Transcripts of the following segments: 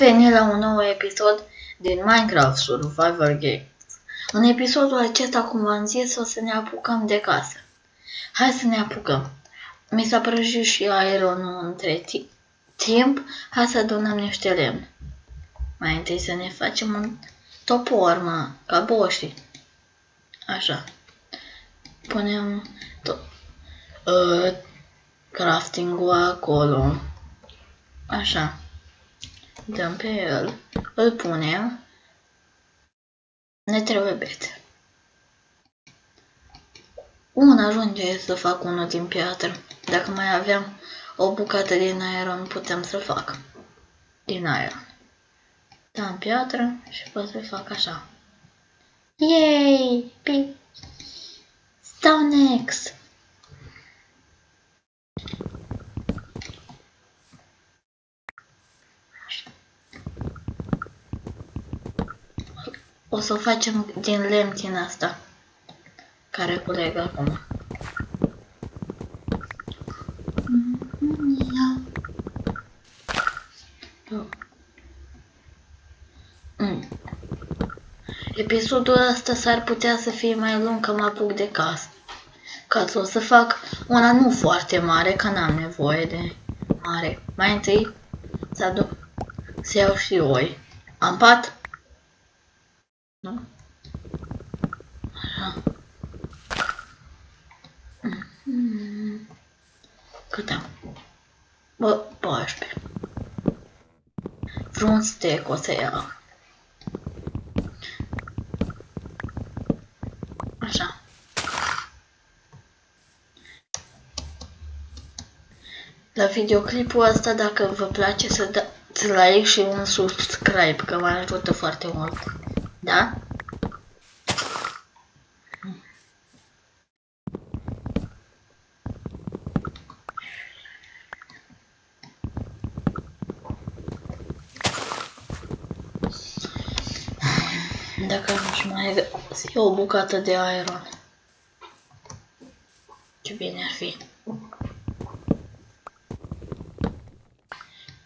venit la un nou episod din Minecraft Survivor Games. În episodul acesta, cum v-am zis, o să ne apucăm de casă. Hai să ne apucăm. Mi s-a prăjit și ironul între timp. Hai să adunăm niște lemn. Mai întâi să ne facem un topor, mă, ca boșii. Așa. Punem crafting-ul acolo. Așa. Dăm pe el. Îl punem. Ne trebuie bețe. Ajunge să fac unul din piatră. Dacă mai aveam o bucată din iron, putem să fac. Din iron. Dăm piatră și pot să fac așa. Yay! Stone Axe! O să o facem din lemn din asta, care culeg acum. Episodul ăsta s-ar putea să fie mai lung, că mă apuc de casă. Ca să o să fac una nu foarte mare, că n-am nevoie de mare. Mai întâi să iau și oi. Am pat? Nu? Așa. Cât am? 14. Vreun steak o să iau. Așa. La videoclipul ăsta, dacă vă place, să dați like și un subscribe, că mă ajută foarte mult. Da? Dacă nu-și mai găsi o bucată de iron. Ce bine ar fi.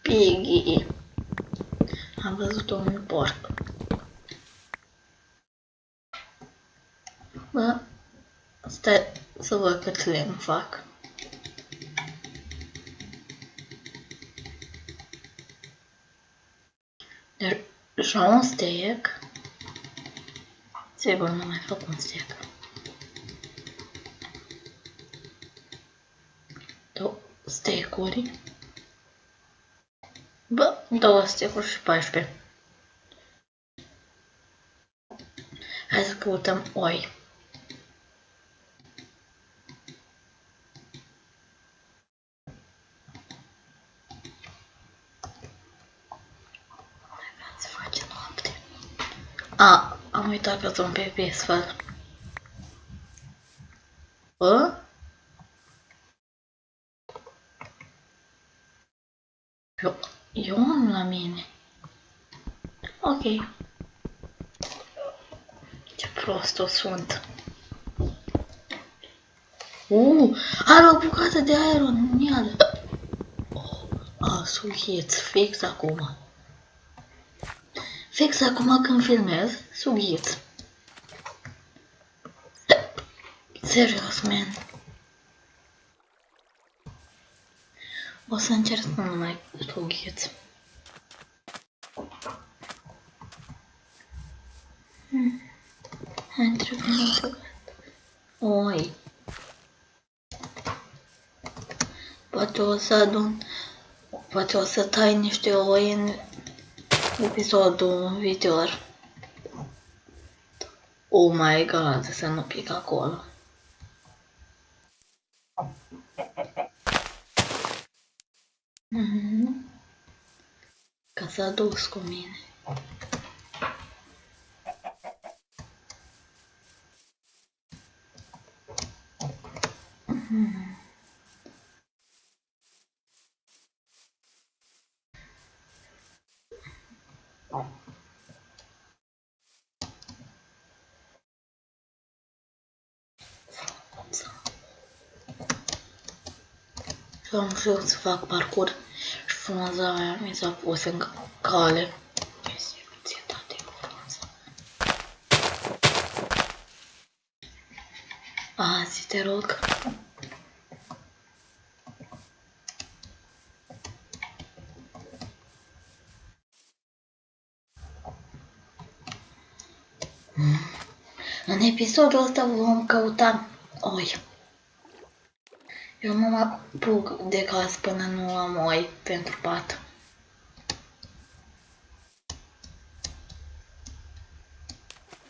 Piggy. Am văzut un porc. Bă, stai să văd cât lemn fac. Deja un steak. Sigur, nu mai fac un steak. 2 steak-uri. Bă, 2 steak-uri și 14. Hai să căutăm oi. Se face noapte. Am uitat că sunt pe peaceful. Bă? Eu am la mine. Ok. Ce prost o sunt. Are o bucată de iron în el. Sughiț, fix acum. Fix acum când filmez, sughiț. Serios, man. O să încerc să nu mai sughiț. Hai, trebuie să... Oi. Poate o să adun... Poate o să tai niște oi în episodul viitor. Oh my god, să nu pic acolo. Ca să aduc cu mine. Am știut să fac parcurs și frunza aia mi s-a pus în cale. Anxietate cu frunza. Azi, te rog. În episodul ăsta vom căuta oi. Eu nu mă apuc de caz până nu am oi pentru pat.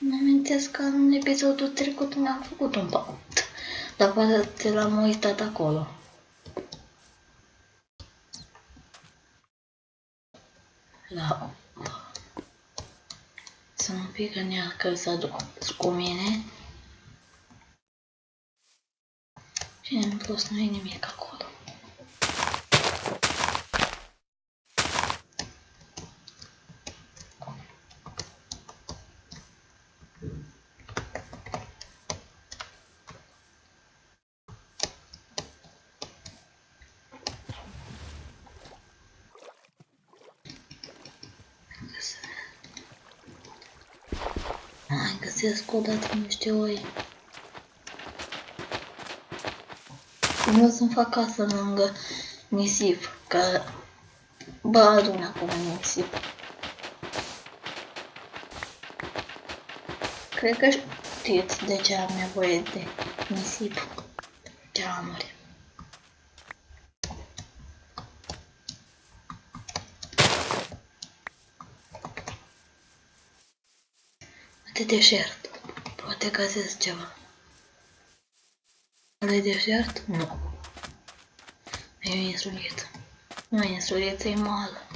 Îmi amintesc că în episodul trecut mi-am făcut un pat, dar poate l-am uitat acolo. Să nu pică în ea că să aduc cu mine. Și în plus nu e nimic acolo. Mai găsesc odată niște oi. Nu să-mi fac casă lângă nisip, că adun acum nisip. Cred că știți de ce am nevoie de nisip, geamuri. De deșert. Poate găsesc ceva. De deșert? Nu. E insuliță. Nu e insuliță, e mală.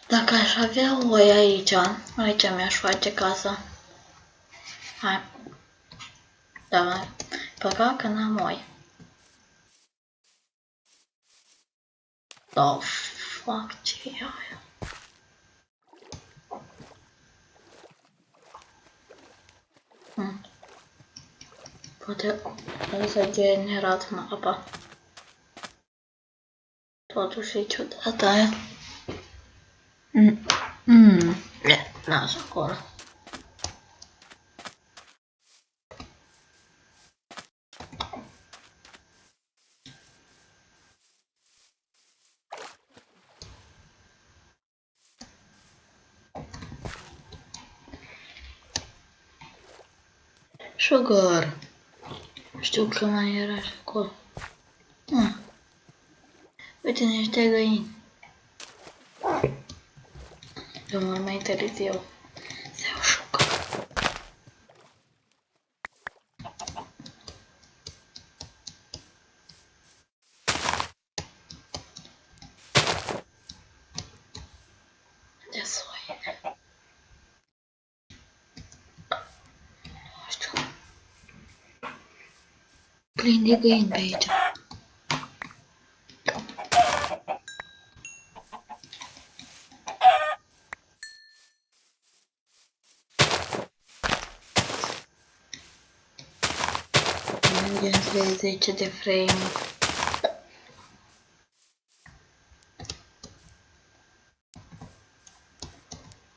Dacă aș avea oi aici mi-aș face casa. Hai. Da, păcat că n-am oi. Da, fac ce e aia? Poate s-a generat mapa. Totuși e ciudată aia. Lasă acolo. Sugar. Știu că mai era și acolo. Uite niște găini. Eu mă mai interes eu. Să iau sugar. De soi. Nu știu. Plin de găini pe aici. Mergem 30 de frame.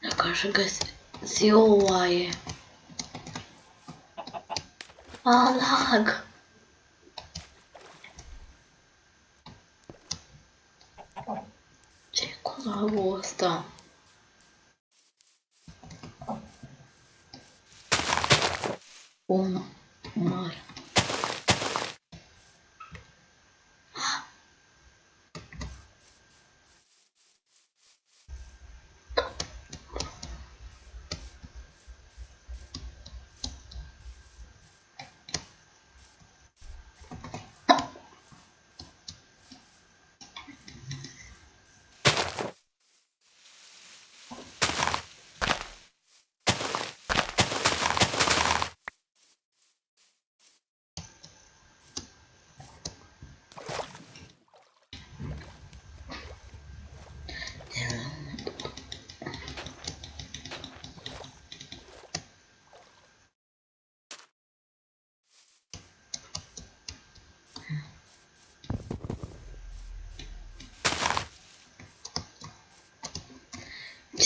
Dacă aș găsi o oaie. Lag! Ce-i cu lagul ăsta? Mare.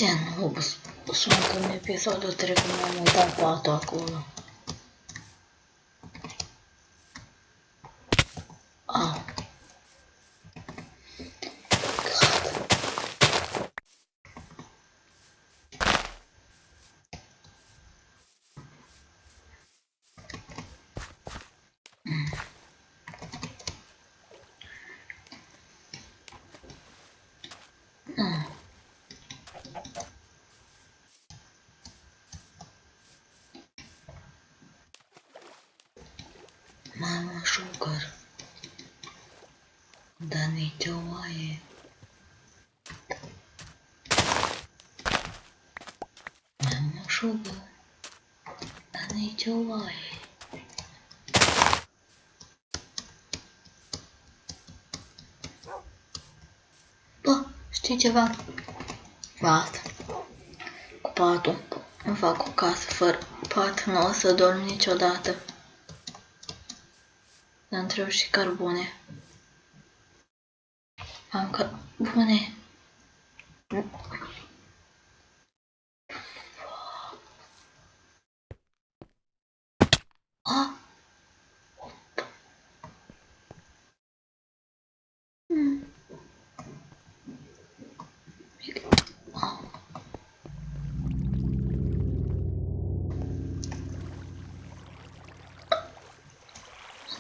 Ce nu sunt în episodul trecut mi-am uitat patul acolo. Au. Mama Sugar. Dar nici o oaie. Mama Sugar. Dar nici o oaie. Bă, știi ceva? Asta. Cu patul. Îmi fac o casă fără pat. Nu o să dorm niciodată. Dar îmi trebuie și cărbune. Am cărbune. Ah!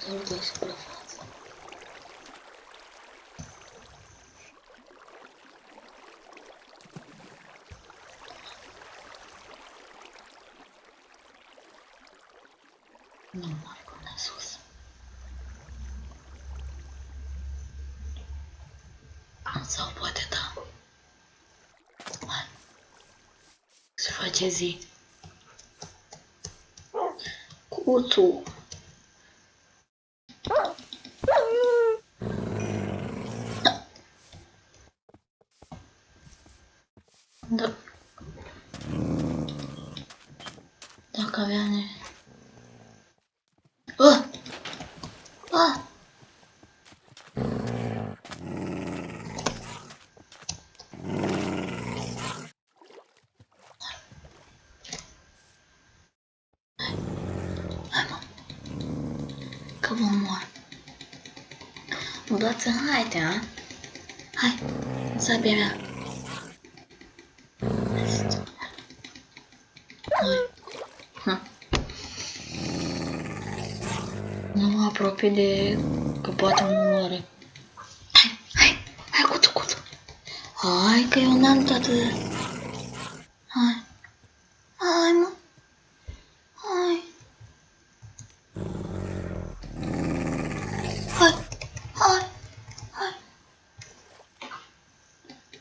Am de suprafață. Nu mai pune sus. Sau poate da. Hai. Se face zi. Cuțu. Da. Dacă avea Hai mă. Că vă mor. Mă dați în haite, a? Hai, sabia mea. Hai. Nu mă apropii de... că poate mă moare. Hai, cuțu. Hai, că eu n-am toată... Hai. Hai, mă. Hai.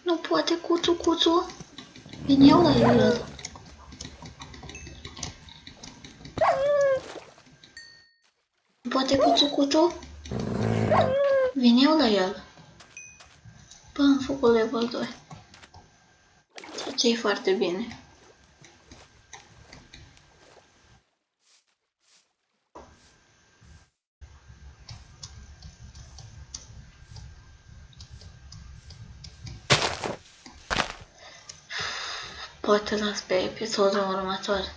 Nu poate cuțu. Vin eu la el. Nu poate cuțu. Vin eu la el. Bă, am făcut level 2. Ceea ce e foarte bine. Poate las pe episodul următor.